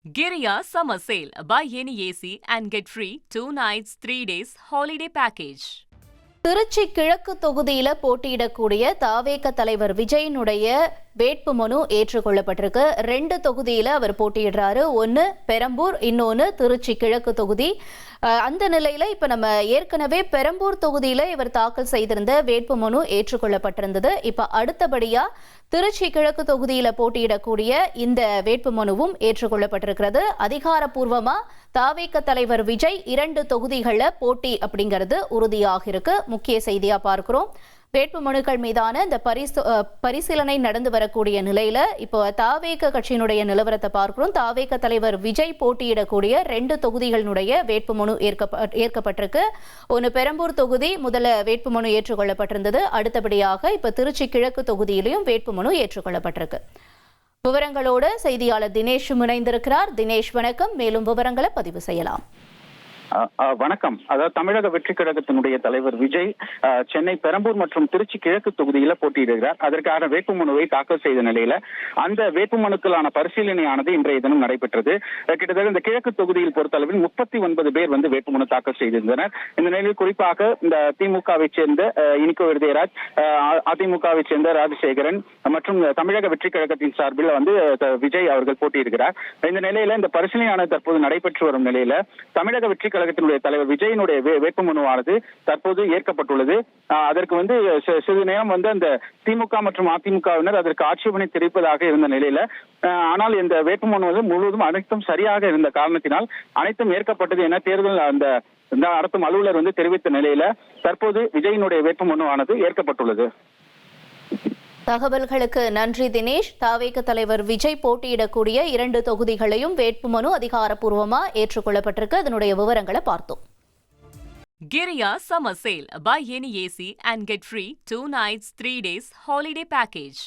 Giria Summer Sale. Buy any AC and get free 2 nights, 3 days holiday package. Trichy கிழக்கு தொகுதியில போட்டியிடக்கூடிய தாவேக தலைவர் விஜயனுடைய வேட்புமனு ஏற்றுக்கொள்ளப்பட்டிருக்கு. 2 தொகுதியில அவர் போட்டியிடுறாரு. ஒன்னு பெரம்பூர், இன்னொன்னு திருச்சி கிழக்கு தொகுதி. அந்த நிலையில இப்ப நம்ம ஏற்கனவே பெரம்பூர் தொகுதியில இவர் தாக்கல் செய்திருந்த வேட்புமனு ஏற்றுக்கொள்ளப்பட்டிருந்தது. இப்ப அடுத்தபடியா திருச்சி கிழக்கு தொகுதியில போட்டியிடக்கூடிய இந்த வேட்புமனுவும் ஏற்றுக்கொள்ளப்பட்டிருக்கிறது. அதிகாரப்பூர்வமா தாவேக தலைவர் விஜய் 2 தொகுதிகளில் போட்டி அப்படிங்கிறது உறுதியாக இருக்கு. முக்கிய செய்தியா பார்க்கிறோம். வேட்புமனுக்கள் மீதான இந்த பரிசீலனை நடந்து வரக்கூடிய நிலையில இப்போ தாவேக கட்சியினுடைய நிலவரத்தை பார்க்கிறோம். தாவேக தலைவர் விஜய் போட்டியிடக்கூடிய 2 தொகுதிகளினுடைய வேட்புமனு ஏற்கப்பட்டிருக்கு. ஒன்று பெரம்பூர் தொகுதி முதல்ல வேட்புமனு ஏற்றுக்கொள்ளப்பட்டிருந்தது. அடுத்தபடியாக இப்ப திருச்சி கிழக்கு தொகுதியிலையும் வேட்புமனு ஏற்றுக்கொள்ளப்பட்டிருக்கு. விவரங்களோடு செய்தியாளர் தினேஷ் இணைந்திருக்கிறார். தினேஷ் வணக்கம். மேலும் விவரங்களை பதிவு செய்யலாம். வணக்கம். அதாவது தமிழக வெற்றி கழகத்தினுடைய தலைவர் விஜய் சென்னை பெரம்பூர் மற்றும் திருச்சி கிழக்கு தொகுதியில போட்டியிடுகிறார். அதற்கான வேட்புமனுவை தாக்கல் செய்த நிலையில அந்த வேட்புமனுக்களான பரிசீலனையானது இன்றைய தினம் நடைபெற்றது. கிட்டத்தட்ட இந்த கிழக்கு தொகுதியில் பொறுத்தளவில் 39 பேர் வேட்புமனு தாக்கல் செய்திருந்தனர். இந்த நிலையில் குறிப்பாக இந்த திமுகவை சேர்ந்த இனிகோ விருதேராஜ், அதிமுகவை சேர்ந்த ராஜசேகரன் மற்றும் தமிழக வெற்றி கழகத்தின் சார்பில் விஜய் அவர்கள் போட்டியிடுகிறார். இந்த நிலையில இந்த பரிசீலனையானது தற்போது நடைபெற்று வரும் நிலையில தமிழக வெற்றி கழகத்தினுடைய தலைவர் விஜயனுடைய வேட்புமனுவானது தற்போது ஏற்கப்பட்டுள்ளது. அதற்கு சிறிது நேரம் அந்த திமுக மற்றும் அதிமுகவினர் அதற்கு ஆட்சேபனை தெரிவிப்பதாக இருந்த நிலையில, ஆனால் இந்த வேட்புமனு முழுவதும் அனைத்தும் சரியாக இருந்த காரணத்தினால் அனைத்தும் ஏற்கப்பட்டது என தேர்தல் நடத்தும் அலுவலர் தெரிவித்த நிலையில தற்போது விஜயனுடைய வேட்புமனுவானது ஏற்கப்பட்டுள்ளது. தகவல்களுக்கு நன்றி தினேஷ். தாவேக தலைவர் விஜய் போட்டியிடக்கூடிய 2 தொகுதிகளையும் வேட்புமனு அதிகாரப்பூர்வமா ஏற்றுக்கொள்ளப்பட்டிருக்கு. அதனுடைய விவரங்களை பார்த்தோம். Giria Summer Sale. Buy any AC and get free 2 nights, 3 days holiday package.